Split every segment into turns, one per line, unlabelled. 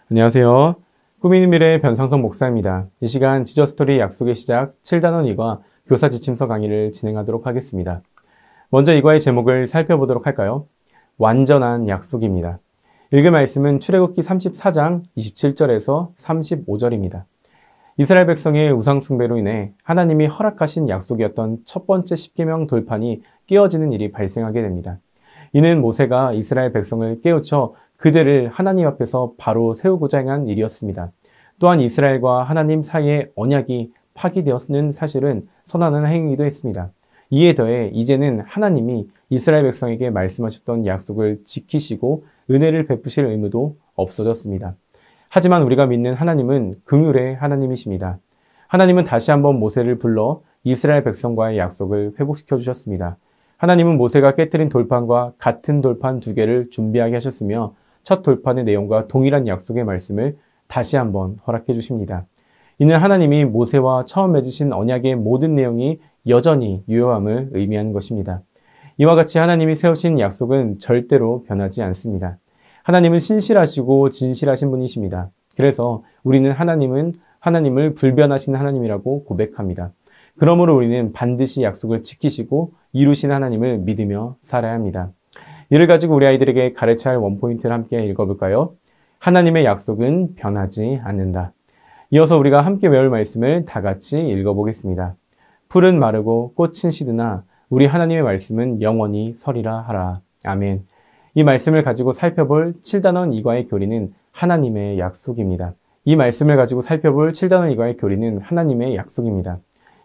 안녕하세요. 꾸미는 미래의 변상석 목사입니다. 이 시간 지저스토리 약속의 시작 7단원 2과 교사 지침서 강의를 진행하도록 하겠습니다. 먼저 이과의 제목을 살펴보도록 할까요? 완전한 약속입니다. 읽을 말씀은 출애굽기 34장 27절에서 35절입니다. 이스라엘 백성의 우상 숭배로 인해 하나님이 허락하신 약속이었던 첫 번째 십계명 돌판이 깨어지는 일이 발생하게 됩니다. 이는 모세가 이스라엘 백성을 깨우쳐 그들을 하나님 앞에서 바로 세우고자 행한 일이었습니다. 또한 이스라엘과 하나님 사이의 언약이 파기되었는 사실은 선언하는 행위이기도 했습니다. 이에 더해 이제는 하나님이 이스라엘 백성에게 말씀하셨던 약속을 지키시고 은혜를 베푸실 의무도 없어졌습니다. 하지만 우리가 믿는 하나님은 긍휼의 하나님이십니다. 하나님은 다시 한번 모세를 불러 이스라엘 백성과의 약속을 회복시켜 주셨습니다. 하나님은 모세가 깨뜨린 돌판과 같은 돌판 두 개를 준비하게 하셨으며 첫 돌판의 내용과 동일한 약속의 말씀을 다시 한번 허락해 주십니다. 이는 하나님이 모세와 처음 맺으신 언약의 모든 내용이 여전히 유효함을 의미하는 것입니다. 이와 같이 하나님이 세우신 약속은 절대로 변하지 않습니다. 하나님은 신실하시고 진실하신 분이십니다. 그래서 우리는 하나님을 불변하신 하나님이라고 고백합니다. 그러므로 우리는 반드시 약속을 지키시고 이루신 하나님을 믿으며 살아야 합니다. 이를 가지고 우리 아이들에게 가르쳐야 할 원포인트를 함께 읽어볼까요? 하나님의 약속은 변하지 않는다. 이어서 우리가 함께 외울 말씀을 다 같이 읽어보겠습니다. 풀은 마르고 꽃은 시드나 우리 하나님의 말씀은 영원히 서리라 하라. 아멘. 이 말씀을 가지고 살펴볼 7단원 2과의 교리는 하나님의 약속입니다. 이 말씀을 가지고 살펴볼 7단원 2과의 교리는 하나님의 약속입니다.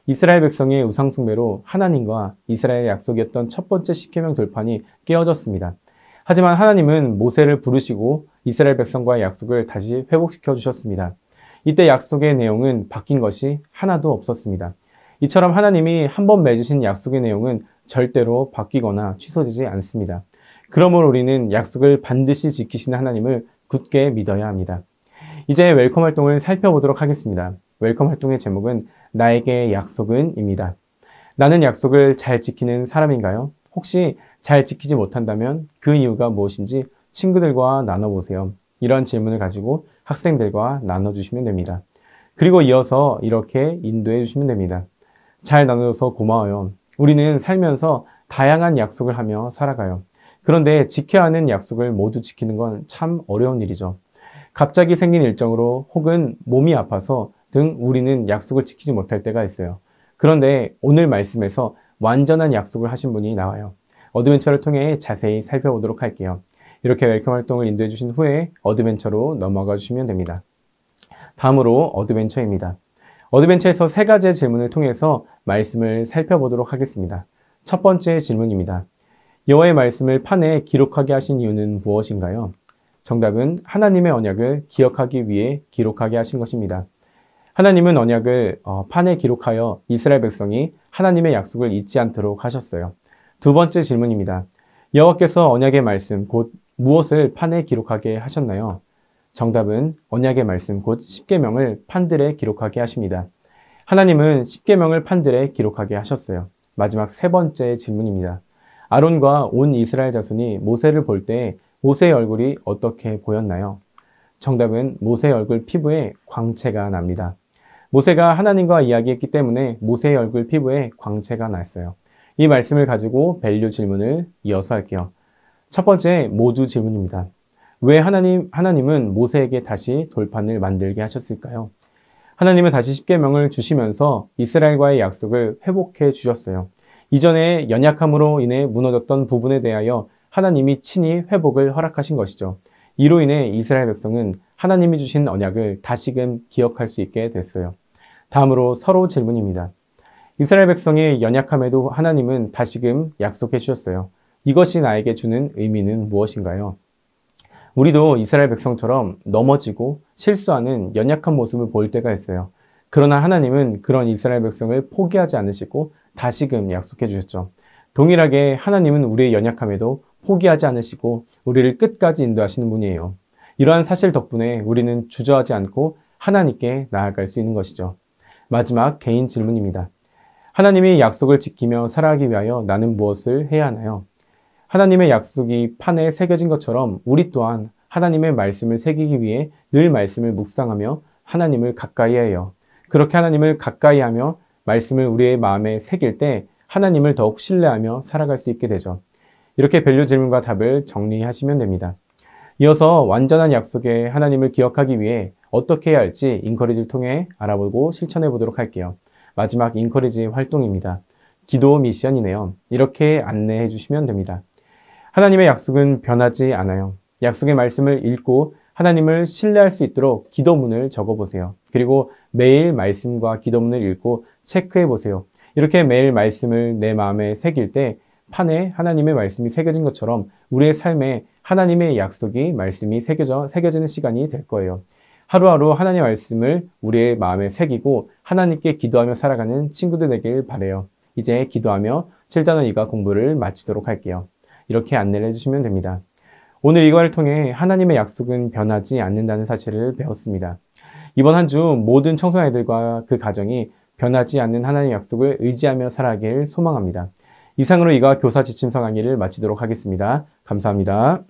이스라엘 백성의 우상 숭배로 하나님과 이스라엘의 약속이었던 첫 번째 십계명 돌판이 깨어졌습니다. 하지만 하나님은 모세를 부르시고 이스라엘 백성과의 약속을 다시 회복시켜 주셨습니다. 이때 약속의 내용은 바뀐 것이 하나도 없었습니다. 이처럼 하나님이 한 번 맺으신 약속의 내용은 절대로 바뀌거나 취소되지 않습니다. 그러므로 우리는 약속을 반드시 지키시는 하나님을 굳게 믿어야 합니다. 이제 웰컴 활동을 살펴보도록 하겠습니다. 웰컴 활동의 제목은 나에게 약속은 입니다. 나는 약속을 잘 지키는 사람인가요? 혹시 잘 지키지 못한다면 그 이유가 무엇인지 친구들과 나눠보세요. 이런 질문을 가지고 학생들과 나눠주시면 됩니다. 그리고 이어서 이렇게 인도해 주시면 됩니다. 잘 나눠줘서 고마워요. 우리는 살면서 다양한 약속을 하며 살아가요. 그런데 지켜야 하는 약속을 모두 지키는 건 참 어려운 일이죠. 갑자기 생긴 일정으로 혹은 몸이 아파서 등 우리는 약속을 지키지 못할 때가 있어요. 그런데 오늘 말씀에서 완전한 약속을 하신 분이 나와요. 어드벤처를 통해 자세히 살펴보도록 할게요. 이렇게 웰컴 활동을 인도해 주신 후에 어드벤처로 넘어가 주시면 됩니다. 다음으로 어드벤처입니다. 어드벤처에서 세 가지의 질문을 통해서 말씀을 살펴보도록 하겠습니다. 첫 번째 질문입니다. 여호와의 말씀을 판에 기록하게 하신 이유는 무엇인가요? 정답은 하나님의 언약을 기억하기 위해 기록하게 하신 것입니다. 하나님은 언약을 판에 기록하여 이스라엘 백성이 하나님의 약속을 잊지 않도록 하셨어요. 두 번째 질문입니다. 여호와께서 언약의 말씀 곧 무엇을 판에 기록하게 하셨나요? 정답은 언약의 말씀 곧 십계명을 판들에 기록하게 하십니다. 하나님은 십계명을 판들에 기록하게 하셨어요. 마지막 세 번째 질문입니다. 아론과 온 이스라엘 자손이 모세를 볼 때 모세의 얼굴이 어떻게 보였나요? 정답은 모세의 얼굴 피부에 광채가 납니다. 모세가 하나님과 이야기했기 때문에 모세의 얼굴 피부에 광채가 났어요. 이 말씀을 가지고 밸류 질문을 이어서 할게요. 첫 번째 모두 질문입니다. 왜 하나님은 모세에게 다시 돌판을 만들게 하셨을까요? 하나님은 다시 십계명을 주시면서 이스라엘과의 약속을 회복해 주셨어요. 이전에 연약함으로 인해 무너졌던 부분에 대하여 하나님이 친히 회복을 허락하신 것이죠. 이로 인해 이스라엘 백성은 하나님이 주신 언약을 다시금 기억할 수 있게 됐어요. 다음으로 서로 질문입니다. 이스라엘 백성의 연약함에도 하나님은 다시금 약속해 주셨어요. 이것이 나에게 주는 의미는 무엇인가요? 우리도 이스라엘 백성처럼 넘어지고 실수하는 연약한 모습을 볼 때가 있어요. 그러나 하나님은 그런 이스라엘 백성을 포기하지 않으시고 다시금 약속해 주셨죠. 동일하게 하나님은 우리의 연약함에도 포기하지 않으시고 우리를 끝까지 인도하시는 분이에요. 이러한 사실 덕분에 우리는 주저하지 않고 하나님께 나아갈 수 있는 것이죠. 마지막 개인 질문입니다. 하나님이 약속을 지키며 살아가기 위하여 나는 무엇을 해야 하나요? 하나님의 약속이 판에 새겨진 것처럼 우리 또한 하나님의 말씀을 새기기 위해 늘 말씀을 묵상하며 하나님을 가까이 해요. 그렇게 하나님을 가까이 하며 말씀을 우리의 마음에 새길 때 하나님을 더욱 신뢰하며 살아갈 수 있게 되죠. 이렇게 밸류 질문과 답을 정리하시면 됩니다. 이어서 완전한 약속의 하나님을 기억하기 위해 어떻게 해야 할지 인커리지를 통해 알아보고 실천해 보도록 할게요. 마지막 인커리지 활동입니다. 기도 미션이네요. 이렇게 안내해 주시면 됩니다. 하나님의 약속은 변하지 않아요. 약속의 말씀을 읽고 하나님을 신뢰할 수 있도록 기도문을 적어보세요. 그리고 매일 말씀과 기도문을 읽고 체크해 보세요. 이렇게 매일 말씀을 내 마음에 새길 때 판에 하나님의 말씀이 새겨진 것처럼 우리의 삶에 하나님의 약속이 말씀이 새겨지는 시간이 될 거예요. 하루하루 하나님의 말씀을 우리의 마음에 새기고 하나님께 기도하며 살아가는 친구들 되길 바라요. 이제 기도하며 7단원 이과 공부를 마치도록 할게요. 이렇게 안내를 해주시면 됩니다. 오늘 이과를 통해 하나님의 약속은 변하지 않는다는 사실을 배웠습니다. 이번 한 주 모든 청소년아이들과 그 가정이 변하지 않는 하나님의 약속을 의지하며 살아가길 소망합니다. 이상으로 이과 교사 지침서 강의를 마치도록 하겠습니다. 감사합니다.